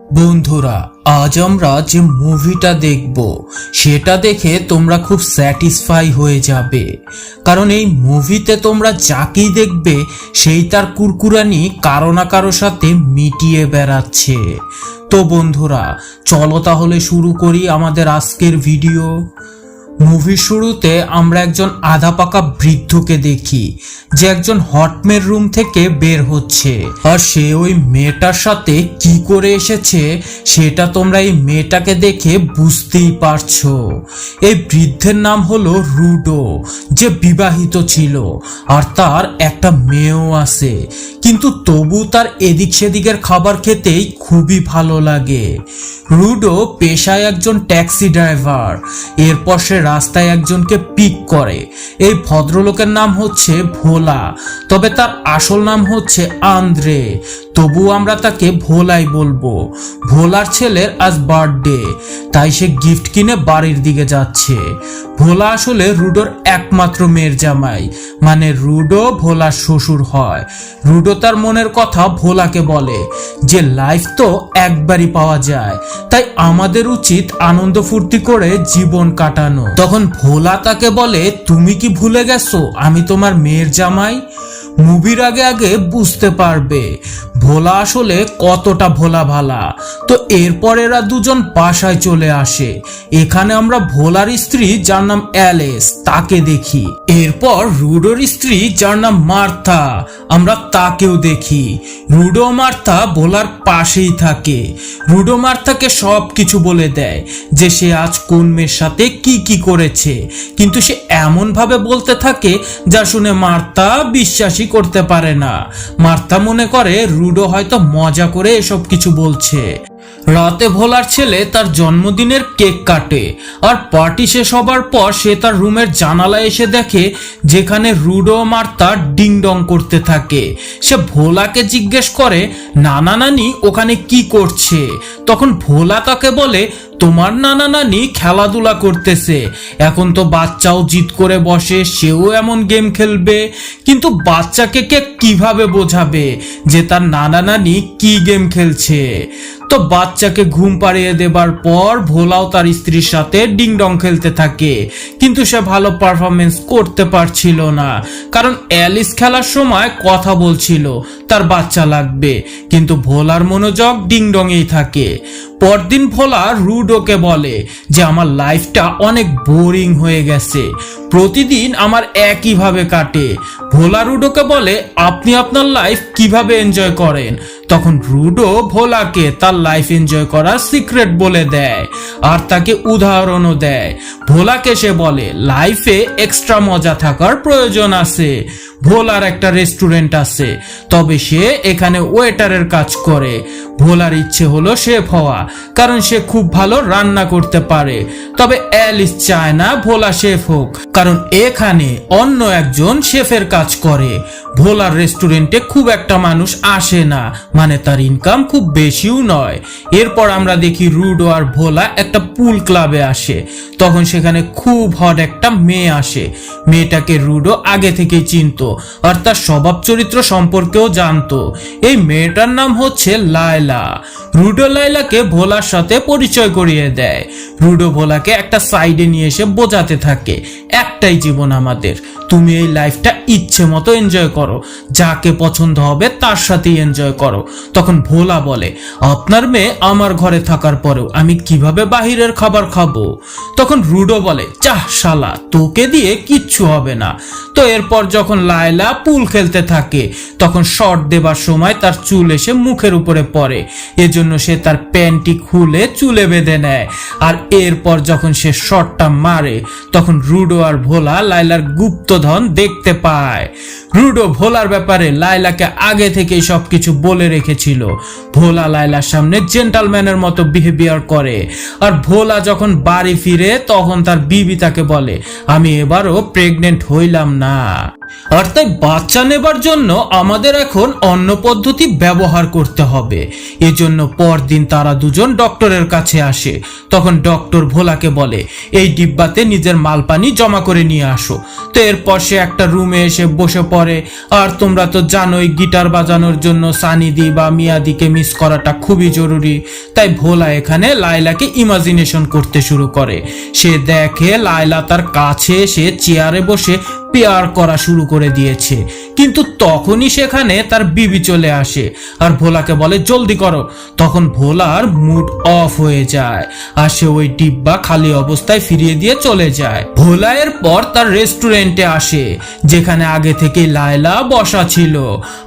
বন্ধুরা, আজ আমরা যে মুভিটা দেখব সেটা দেখে তোমরা খুব স্যাটিসফাই হয়ে যাবে। কারণ এই মুভিতে তোমরা যাকেই দেখবে সেই তার কুরকুরানি কারো না কারো সাথে মিটিয়ে বেড়াচ্ছে। তো বন্ধুরা, চলো তাহলে শুরু করি আমাদের আজকের ভিডিও। মুভির শুরুতে আমরা একজন আধা পাকা বৃদ্ধকে দেখি যে একজন হটমের রুম থেকে বের হচ্ছে, আর সে ওই মেয়েটার সাথে কি করে এসেছে সেটা তোমরা এই মেয়েটাকে দেখে বুঝতেই পারছো। এই বৃদ্ধের নাম হলো রুডো, যে বিবাহিত ছিল আর তার একটা মেয়েও আছে, কিন্তু তবু তার এদিক সেদিকের খাবার খেতেই খুবই ভালো লাগে। রুডো পেশায় একজন ট্যাক্সি ড্রাইভার। এরপর সে রাস্তায় একজনকে পিক করে। এই ভদ্রলোকের নাম হচ্ছে ভোলা, তবে তার আসল নাম হচ্ছে আন্দ্রে, তবু আমরা তাকে ভোলাই বলবো। ভোলার ছেলের আজ বার্থডে, তাই সে গিফট কিনে বাড়ির দিকে যাচ্ছে। ভোলা আসলে রুডোর একমাত্র মেয়ের জামাই, মানে রুডো ভোলার শ্বশুর হয়। রুডো তার মনের কথা ভোলাকে বলে যে লাইফ তো একবারই পাওয়া যায়, তাই আমাদের উচিত আনন্দ ফুর্তি করে জীবন কাটানো। তখন ভোলা তাকে বলে, তুমি কি ভুলে গেছো আমি তোমার মেয়ের জামাই? মুভির আগে আগে বুঝতে পারবে ভোলা আসলে কতটা ভোলা ভালা। তো এরপর এরা দুজন বাসায় চলে আসে। এখানে আমরা ভোলার স্ত্রী যার নাম অ্যালেস তাকে দেখি। এরপর রুডোর স্ত্রী যার নাম মার্থা, আমরা তাকেও দেখি। রুডো মার্থা ভোলার পাশেই থাকে। রুডো মার্থাকে সব কিছু বলে দেয় যে সে আজ কোন মেয়ের সাথে কি কি করেছে, কিন্তু সে এমন ভাবে বলতে থাকে যা শুনে মার্থা বিশ্বাসই করতে পারে না। মার্থা মনে করে রুডো হয়তো মজা করে এসব কিছু বলছে। রাতে ভোলার ছেলে তার জন্মদিনের কেক কাটে, আর পার্টি শেষ হবার পর সে তার রুমের জানালায় এসে দেখে যেখানে রুডো মার্থা ডিং ডং করতে থাকে। সে ভোলাকে জিজ্ঞেস করে নানা নানি ওখানে কি করছে। তখন ভোলা তাকে বলে, তোমার নানা নানি খেলাধুলা করতেছে, এখন তো বাচ্চাও জিদ করে বসে, সেও এমন গেম খেলবে। কিন্তু বাচ্চাকে কে কিভাবে বোঝাবে যে তার নানা নানি কি গেম খেলছে? তো বাচ্চাকে ঘুম পাড়িয়ে দেবার পর ভোলাও তার স্ত্রীর সাথে ডিং ডং খেলতে থাকে, কিন্তু সে ভালো পারফরমেন্স করতে পারছিল না, কারণ অ্যালিস খেলার সময় কথা বলছিল তার বাচ্চা লাগবে, কিন্তু ভোলার মনোযোগ ডিং ডংয়েই থাকে। পরদিন ভোলা রুডোকে বলে যে আমার লাইফটা অনেক বোরিং হয়ে গেছে, প্রতিদিন আমার একইভাবে কাটে। ভোলা রুডোকে বলে আপনি আপনার লাইফ কিভাবে এনজয় করেন? তখন রুডো ভোলাকে তার লাইফ এনজয় করার সিক্রেট বলে দেয়, আর তাকে উদাহরণও দেয়। ভোলাকে সে বলে লাইফে এক্সট্রা মজা থাকার প্রয়োজন আছে। ভোলার একটা রেস্টুরেন্ট আছে, তবে সে এখানে ওয়েটারের কাজ করে। ভোলার ইচ্ছে হলো শেফ হওয়া, কারণ সে খুব ভালো রান্না করতে পারে। তবে অ্যালিস চায় না ভোলা শেফ হোক, কারণ এখানে অন্য একজন শেফের কাজ করে। ভোলার রেস্টুরেন্টে খুব একটা মানুষ আসে না, মানে তার ইনকাম খুব বেশিও নয়। এরপর আমরা দেখি রুডো আর ভোলা একটা পুল ক্লাবে আসে। তখন সেখানে খুব হট একটা মেয়ে আসে। মেয়েটাকে রুডো আগে থেকেই চিনতো, আর তার স্বভাব চরিত্র সম্পর্কেও জানতো। এই মেয়েটার নাম হচ্ছে লায়লা। রুডো লায়লাকে ভোলার সাথে পরিচয় করিয়ে দেয়। রুডো ভোলাকে একটা সাইডে নিয়ে এসে বোঝাতে থাকে একটাই জীবন আমাদের, তুমি এই লাইফটা ইচ্ছে মতো এনজয় করো, যাকে পছন্দ হবে তার সাথেই এনজয় করো। তখন ভোলা বলে আপনার মেয়ে আমার ঘরে থাকার পরেও আমি কিভাবে বাহিরের খাবার খাবো? তখন রুডো বলে চাহ শালা, তোকে দিয়ে কিচ্ছু হবে না। তো এরপর যখন লায়লা পুল খেলতে থাকে তখন শট দেবার সময় তার চুল এসে মুখের উপরে পড়ে, এজন্য সে তার প্যান্টি খুলে চুলে বেঁধে নেয়। আর এরপর যখন সে শটটা মারে তখন রুডো আর ভোলা লায়লার গুপ্তধন দেখতে পায়। রুডো ভোলার ব্যাপারে লায়লাকে আগে থেকেই সবকিছু বলে রেখেছিল। ভোলা লায়লার সামনে জেন্টালম্যানের মতো বিহেভিয়ার করে। আর ভোলা যখন বাড়ি ফিরে তখন তার বিবি তাকে বলে আমি এবারও প্রেগনেন্ট হইলাম না। আর তাই বাচ্চা নেবার জন্য আমাদের এখন অন্য পদ্ধতি ব্যবহার করতে হবে। এজন্য পরদিন তারা দুজন ডক্টরের কাছে আসে। তখন ডক্টর ভোলাকে বলে, এই ডিব্বাতে নিজের মাল পানি জমা করে নিয়ে আসো। তো এরপর সে একটা রুমে এসে বসে পড়ে। আর তোমরা তো জানোই গিটার বাজানোর জন্য সানিদি বা মিয়াদিকে মিস করাটা খুবই জরুরি। তাই ভোলা এখানে লায়লাকে ইমাজিনেশন করতে শুরু করে। সে দেখে লায়লা তার কাছে এসে চেয়ারে বসে পেয়ার করা শুরু করে দিয়েছে, কিন্তু তখনই সেখানে তার বিবি চলে আসে আর ভোলাকে বলে জলদি করো। তখন ভোলার মুড অফ হয়ে যায় আর সে ওই ডিব্বা খালি অবস্থায় ফিরিয়ে দিয়ে চলে যায়। ভোলা এর পর তার রেস্টুরেন্টে আসে যেখানে আগে থেকে লায়লা বসা ছিল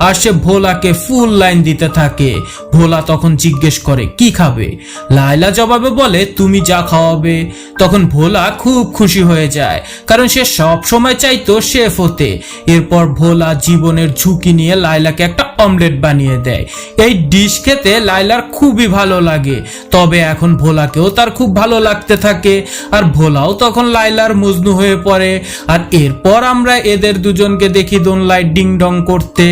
আর সে ভোলাকে ফুল লাইন দিতে থাকে। ভোলা তখন জিজ্ঞেস করে কি খাবে। লায়লা জবাবে বলে তুমি যা খাওয়াবে। তখন ভোলা খুব খুশি হয়ে যায় কারণ সে সব সময় চাইতো শেফ হতে। এরপর ভোলা জীবনের ঝুঁকি নিয়ে লায়লাকে একটা অমলেট বানিয়ে দেয়। এই ডিশ খেতে লায়লার খুবই ভালো লাগে, তবে এখন ভোলাকেও তার খুব ভালো লাগতে থাকে আর ভোলাও তখন লায়লার মজনু হয়ে পড়ে। আর এরপর আমরা এদের দুজনকে দেখি দোনলায় ডিং ডং করতে।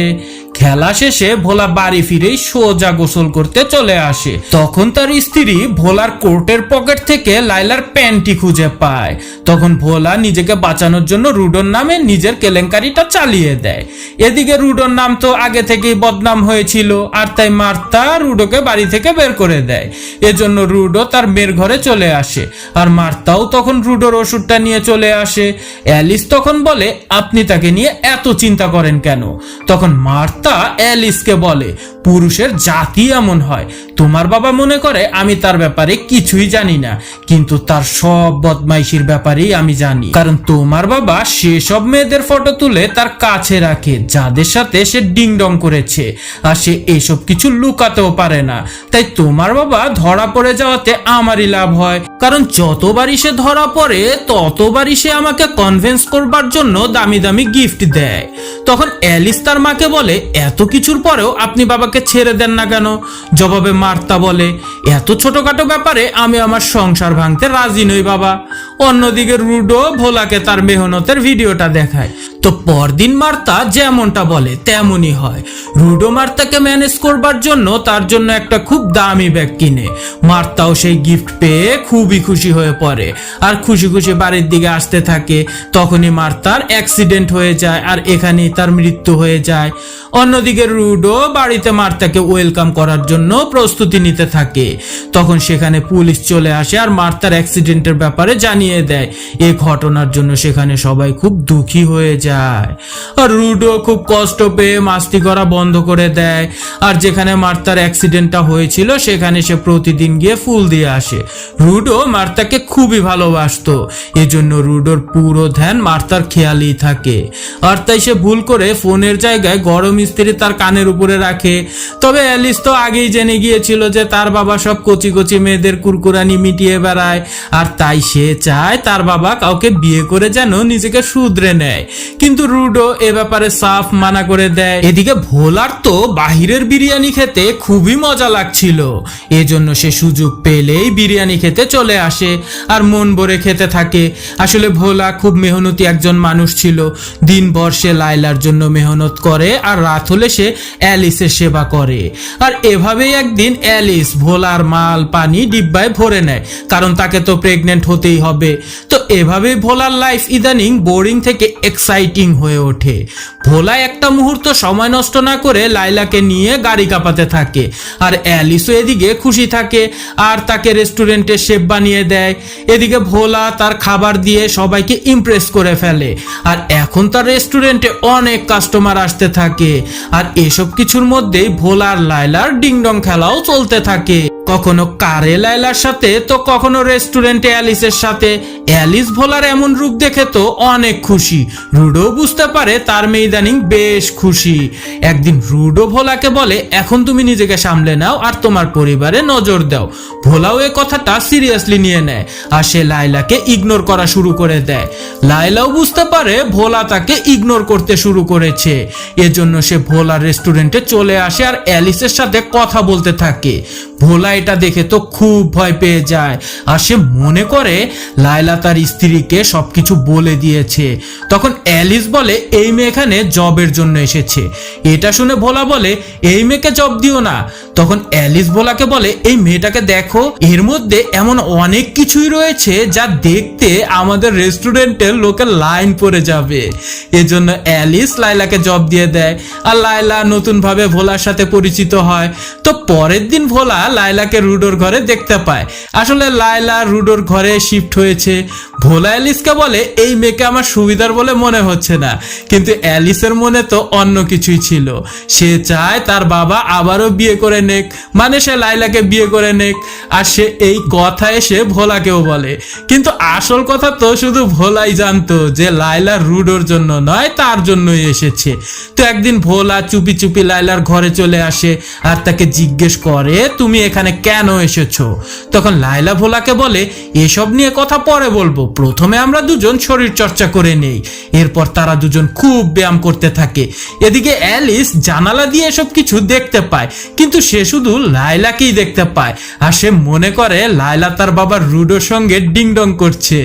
খেলা শেষে ভোলা বাড়ি ফিরেই সোজা গোসল করতে চলে আসে। তখন তার স্ত্রী ভোলার কোটের পকেট থেকে লায়লার প্যান্টি খুঁজে পায়। তখন ভোলা নিজেকে বাঁচানোর জন্য রুডোর নামে নিজের কেলেঙ্কারিটা চালিয়ে দেয়। এদিকে রুডোর নাম তো আগে থেকেই বদনাম হয়েছিল আর তাই মার্তা রুডোকে বাড়ি থেকে বের করে দেয়। এজন্য রুডো তার মেয়ের ঘরে চলে আসে আর মার্তাও তখন রুডোর ওষুধটা নিয়ে চলে আসে। অ্যালিস তখন বলে আপনি তাকে নিয়ে এত চিন্তা করেন কেন। তখন মার্তা অ্যালিসকে বলে পুরুষের জাতি এমন হয়, তোমার বাবা মনে করে আমি তার ব্যাপারে কিছুই জানি না, কিন্তু তার সব বদমাইশির ব্যাপারেই আমি জানি। কারণ তোমার বাবা সেসব মেয়েদের ফটো তুলে তার কাছে রাখে যাদের সাথে সে ডিং ডং করেছে আর সে এসব কিছু লুকাতেও পারে না। তাই তোমার বাবা ধরা পড়ে যাওয়াতে আমারই লাভ হয়, কারণ যতবারই সে ধরা পড়ে ততবারই সে আমাকে কনভিন্স করবার জন্য দামি দামি গিফট দেয়। তখন অ্যালিস তার মাকে বলে এত কিছুর পরেও আপনি বাবাকে ছেড়ে দেন না কেন। জবাবে মার্তা বলে এত ছোটখাটো ব্যাপারে আমি আমার সংসার ভাঙতে রাজি নই বাবা। অন্যদিকে রুডো ভোলাকে তার মেহনতের ভিডিওটা দেখায়। তো পরদিন মার্তা যেমনটা বলে তেমনই হয়। রুডো মার্তাকে ম্যানেজ করবার জন্য তার জন্য একটা খুব দামি ব্যাগ কিনে। মার্তাও সেই গিফট পেয়ে খুবই খুশি হয়ে পড়ে আর খুশি খুশি বাড়ির দিকে আসতে থাকে। তখনই মার্তার অ্যাক্সিডেন্ট হয়ে যায় আর এখানেই তার মৃত্যু হয়ে যায়। অন্যদিকে রুডো বাড়িতে মার্তাকে ওয়েলকাম করার জন্য প্রস্তুতি নিতে থাকে। তখন সেখানে পুলিশ চলে আসে আর মার্তার অ্যাক্সিডেন্টের ব্যাপারে জানিয়ে দেয়। এই ঘটনার জন্য সেখানে সবাই খুব দুঃখী হয়ে যায় আর রুডো খুব কষ্ট পেয়ে মাস্তি করা বন্ধ করে দেয়। আর যেখানে মার্তার অ্যাক্সিডেন্টটা হয়েছিল সেখানে সে প্রতিদিন গিয়ে ফুল দিয়ে আসে। রুডো মার্তাকে খুবই ভালোবাসতো, এজন্য রুডোর পুরো ধ্যান মার্তার খেয়ালই থাকে। আর তাই সে ভুল করে ফোনের জায়গায় গরম ইস্ত্রি তার কানের উপরে রাখে। তবে অ্যালিস তো আগেই জেনে গিয়েছিল যে তার বাবা সব কচি কচি মেয়েদের কুরকুরানি মিটিয়ে বেড়ায় আর তাই সে চায় তার বাবা কাউকে বিয়ে করে যেন নিজেকে শুধরে নেয়, কিন্তু রুডো এ ব্যাপারে সাফ মানা করে দেয়। এদিকে ভোলার তো বাহিরের বিরিয়ানি খেতে খুবই মজা লাগছিল, এজন্য সে সুযোগ পেলেই বিরিয়ানি খেতে চলে আসে আর মন ভরে খেতে থাকে। আসলে ভোলা খুব মেহনতি একজন মানুষ ছিল। দিনভর সে লায়লার জন্য মেহনত করে আর রাত হলে সে অ্যালিসের সেবা করে। আর এভাবেই একদিন অ্যালিস ভোলার মাল পানি ডিব্বায় ভরে নেয়, কারণ তাকে তো প্রেগনেন্ট হতেই হবে। তো এভাবেই ভোলার লাইফ ইদানিং বোরিং থেকে এক্সাইটিং হয়ে ওঠে। ভোলা একটা মুহূর্ত সময় নষ্ট না করে লায়লাকে নিয়ে গাড়ি কাঁপাতে থাকে আর অ্যালিসও এদিকে খুশি থাকে আর তাকে রেস্টুরেন্টে শেফ বানিয়ে দেয়। এদিকে ভোলা তার খাবার দিয়ে সবাইকে ইমপ্রেস করে ফেলে আর এখন তার রেস্টুরেন্টে অনেক কাস্টমার আসতে থাকে। আর এসব কিছুর মধ্যেই ভোলার লায়লার ডিংডং খেলাও চলতে থাকে, কখনো কারে লায়লার সাথে তো কখনো রেস্টুরেন্টে অ্যালিসের সাথে। অ্যালিস ভোলার এমন রূপ দেখে তো অনেক খুশি। রুডো বুঝতে পারে তার মেয়ে ইদানিং বেশ খুশি। একদিন রুডো ভোলাকে বলে এখন তুমি নিজেকে সামলে নাও আর তোমার পরিবারে নজর দাও। ভোলাও এই কথাটা সিরিয়াসলি নিয়ে নেয় আর সে লায়লাকে ইগনোর করা শুরু করে দেয়। লায়লাও বুঝতে পারে ভোলা তাকে ইগনোর করতে শুরু করেছে, এজন্য সে ভোলার রেস্টুরেন্টে চলে আসে আর অ্যালিসের সাথে কথা বলতে থাকে। ভোলা এটা দেখে তো খুব ভয় পেয়ে যায় আর সে মনে করে লায়লা তার স্ত্রীকে সবকিছু বলে দিয়েছে। তখন অ্যালিস বলে এই মেয়ে এখানে জবের জন্য এসেছে। এটা শুনে ভোলা বলে এই মেয়েকে জব দিও না। তখন অ্যালিস ভোলাকে বলে এই মেয়েটাকে দেখো, এর মধ্যে এমন অনেক কিছুই রয়েছে যা দেখতে আমাদের রেস্টুরেন্টের লোকের লাইন পড়ে যাবে। এজন্য অ্যালিস লায়লাকে জব দিয়ে দেয় আর লায়লা নতুন ভাবে ভোলার সাথে পরিচিত হয়। তো পরের দিন ভোলা লায়লাকে রুডোর ঘরে দেখতে পায়। আসলে লায়লা রুডোর ঘরে শিফট হয়েছে। ভোলা অ্যালিসকে বলে এই মেয়েকে আমার সুবিধার বলে মনে হচ্ছে না, কিন্তু অ্যালিসের মনে তো অন্য কিছুই ছিল। সে চায় তার বাবা আবারও বিয়ে করে নেক, মানে সে লায়লাকে বিয়ে করে নেক। আর সে এই কথা এসে ভোলাকেও বলে, কিন্তু আসল কথা তো শুধু ভোলাই জানতো যে লায়লা রুডোর জন্য নয়, তার জন্যই এসেছে। তো একদিন ভোলা চুপি চুপি লায়লার ঘরে চলে আসে আর তাকে জিজ্ঞেস করে তুমি এখানে কেন এসেছো। তখন লায়লা ভোলাকে বলে এসব নিয়ে কথা পরে বলবো, প্রথমে আমরা দুজন শরীর চর্চা করে নেই। এরপর তারা দুজন খুব ব্যায়াম করতে থাকে। এদিকে অ্যালিস জানালা দিয়ে এসব কিছু দেখতে পায়, কিন্তু সে শুধু লায়লাকেই দেখতে পায় আর সে মনে করে লায়লা তার বাবার রুডোর সঙ্গে ডিংডং করছে।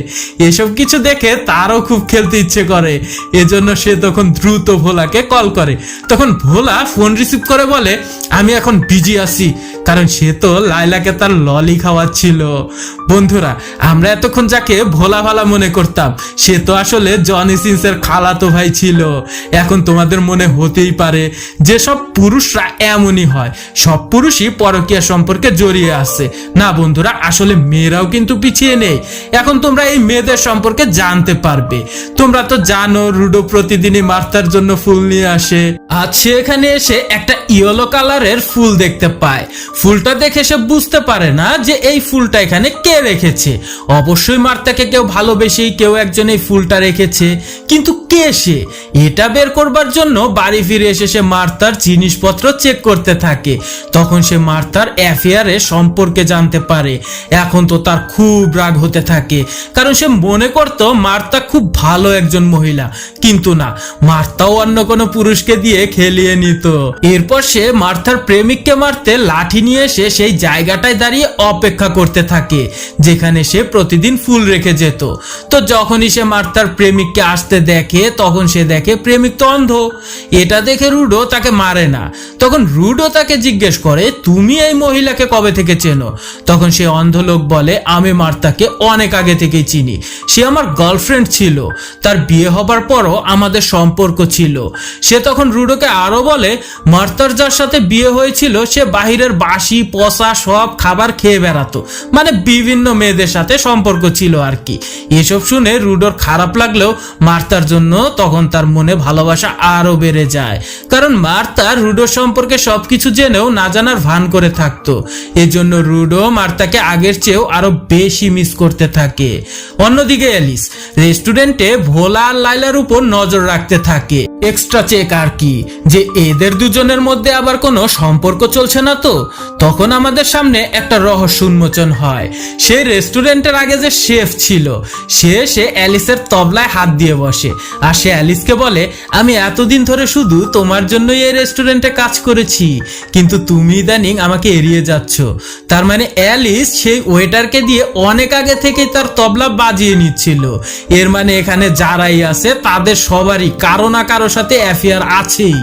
এসব কিছু দেখে তারও খুব খেলতে ইচ্ছে করে। এজন্য সে তখন দ্রুত ভোলাকে কল করে। তখন ভোলা ফোন রিসিভ করে বলে আমি এখন বিজি আছি, কারণ সে তো লায়লাকে তার ললি খাওয়াচ্ছিল। বন্ধুরা, আমরা এতক্ষণ যাকে ভোলা ভালা মনে করতাম সে তো আসলে জনি সিন্সের খালাতো ভাই ছিল। এখন তোমাদের মনে হতেই পারে যে সব পুরুষরা এমনই হয়, সব পুরুষই পরকীয়া সম্পর্কে জড়িয়ে আছে। না বন্ধুরা, আসলে মেয়েরাও কিন্তু পিছিয়ে নেই। এখন তোমরা এই মেয়েদের সম্পর্কে জানতে পারবে। তোমরা তো জানো রুডো প্রতিদিনই মার্তার জন্য ফুল নিয়ে আসে। আজ সে এখানে এসে একটা ইয়েলো কালারের ফুল দেখতে পায়। ফুলটা দেখে সে বুঝতে পারে না যে এই ফুলটা এখানে কে রেখেছে। অবশ্যই মার্তাকে কেউ ভালোবেসেই কেউ একজন এই ফুলটা রেখেছে, কিন্তু কে সে এটা বের করবার জন্য বাড়ি ফিরে এসে সে মার্তার জিনিসপত্র চেক করতে থাকে। তখন সে মার্তার অ্যাফেয়ারে সম্পর্কে জানতে পারে। এখন তো তার খুব রাগ হতে থাকে, কারণ সে মনে করত মার্তা খুব ভালো একজন মহিলা, কিন্তু না, মার্তাও অন্য কোনো পুরুষকে দিয়ে খেলিয়ে নিত। এরপর সে মার্তার প্রেমিককে মারতে লাঠি নিয়ে এসে সেই জায়গাটায় দাঁড়িয়ে অপেক্ষা করতে থাকে যেখানে সে প্রতিদিন ফুল রেখে যেত। তো যখনই সে মার্তার প্রেমিককে আসতে দেখে তখন সে দেখে প্রেমিক তো অন্ধ। এটা দেখে রুডো তাকে মারে না। তখন রুডো তাকে জিজ্ঞেস করে তুমি এই মহিলাকে কবে থেকে চেনো। তখন সে অন্ধ লোক বলে আমি মার্তাকে অনেক আগে থেকেই চিনি, সে আমার গার্লফ্রেন্ড ছিল, তার বিয়ে হবার পরও আমাদের সম্পর্ক ছিল। সে তখন রুডোকে আরো বলে মার্তার যার সাথে বিয়ে হয়েছিল সে বাহিরের বাসি পচা সব খাবার খেয়ে বেড়াতো, মানে বিভিন্ন মেয়েদের সাথে সম্পর্ক ছিল আর কি। এসব শুনে রুডোর খারাপ লাগলেও মার্তার জন্য তখন তার মনে ভালোবাসা আরো বেড়ে যায়, কারণ মার্তা রুডোর সম্পর্কে সবকিছু জেনেও না জানার ভান করে থাকতো। এজন্য রুডো মার্তাকে আগের চেয়েও আরো বেশি মিস করতে থাকে। অন্যদিকে অ্যালিস রেস্টুরেন্টে ভোলা আর লায়লার উপর নজর রাখতে থাকে, এক্সট্রা চেক আর কি, যে এদের দুজনের মধ্যে আবার কোনো সম্পর্ক চলছে না তো। তখন আমাদের সামনে একটা রহস্য উন্মোচন হয়। সেই রেস্টুরেন্টের আগে যে শেফ ছিল সে অ্যালিসের তবলায় হাত দিয়ে বসে আর সে অ্যালিসকে বলে আমি এতদিন ধরে শুধু তোমার জন্যই এই রেস্টুরেন্টে কাজ করেছি, কিন্তু তুমি ইদানিং আমাকে এড়িয়ে যাচ্ছ। তার মানে অ্যালিস সেই ওয়েটারকে দিয়ে অনেক আগে থেকেই তার তবলা বাজিয়ে নিচ্ছিল। এর মানে এখানে যারাই আছে তাদের সবারই কারো না কারো সাথে অ্যাফেয়ার আছেই।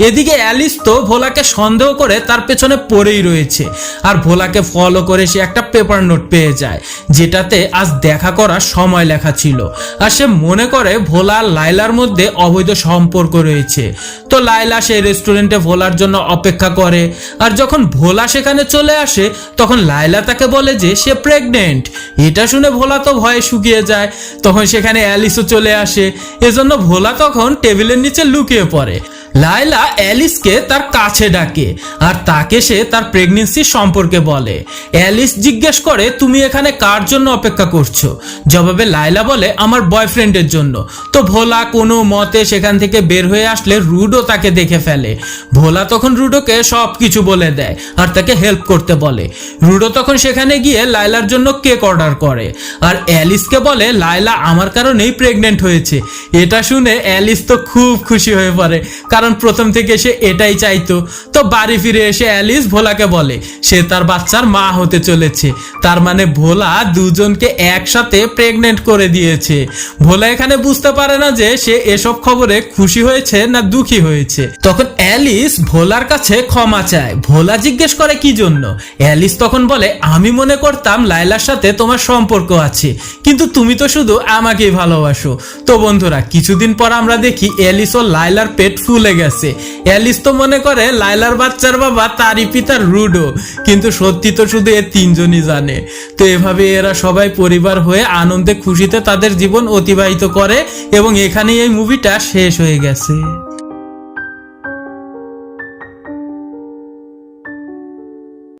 এদিকে অ্যালিস তো ভোলাকে সন্দেহ করে তার পেছনে পড়েই রয়েছে আর ভোলাকে ফলো করে সে একটা পেপার নোট পেয়ে যায় যেটাতে আজ দেখা করার সময় লেখা ছিল। আর সে মনে করে ভোলা আর লায়লার মধ্যে অবৈধ সম্পর্ক রয়েছে। তো লায়লা সেই রেস্টুরেন্টে ভোলার জন্য অপেক্ষা করে আর যখন ভোলা সেখানে চলে আসে তখন লায়লা তাকে বলে যে সে প্রেগনেন্ট। এটা শুনে ভোলা তো ভয়ে শুকিয়ে যায়। তখন সেখানে অ্যালিসও চলে আসে, এজন্য ভোলা তখন টেবিলের নিচে লুকিয়ে পড়ে। লায়লা অ্যালিসকে তার কাছে ডাকে আর তাকে সে তার প্রেগন্যান্সি সম্পর্কে বলে। অ্যালিস জিজ্ঞেস করে তুমি এখানে কার জন্য অপেক্ষা করছো। জবাবে লায়লা বলে আমার বয়ফ্রেন্ডের জন্য। তো ভোলা কোনো মতে সেখান থেকে বের হয়ে আসলে রুডো তাকে দেখে ফেলে। ভোলা তখন রুডোকে সবকিছু বলে দেয় আর তাকে হেল্প করতে বলে। রুডো তখন সেখানে গিয়ে লায়লার জন্য কেক অর্ডার করে আর অ্যালিসকে বলে লায়লা আমার কারণেই প্রেগনেন্ট হয়েছে। এটা শুনে অ্যালিস তো খুব খুশি হয়ে পড়ে, কারণ প্রথম থেকে সে এটাই চাইতো। তো বাড়ি ফিরে এসে অ্যালিস ভোলাকে বলে সে তার বাচ্চার মা হতে চলেছে, তার মানে ভোলা দুজনকে একসাথে প্রেগনেন্ট করে দিয়েছে। ভোলা এখানে বুঝতে পারে না যে সে এসব খবরে খুশি হয়েছে না দুঃখী হয়েছে। তখন অ্যালিস ভোলার কাছে ক্ষমা চায়। ভোলা জিজ্ঞেস করে কি জন্য। অ্যালিস তখন বলে আমি মনে করতাম লাইলার সাথে তোমার সম্পর্ক আছে, কিন্তু তুমি তো শুধু আমাকেই ভালোবাসো। তো বন্ধুরা, কিছুদিন পর আমরা দেখি অ্যালিস ও লাইলার পেট ফুলে গেছে। অ্যালিস তো মনে করে লাইলার বাচ্চার বাবা তারই পিতা রুডো, কিন্তু সত্যি তো শুধু এ তিনজনই জানে। তো এভাবে এরা সবাই পরিবার হয়ে আনন্দে খুশিতে তাদের জীবন অতিবাহিত করে এবং এখানেই এই মুভিটা শেষ হয়ে গেছে।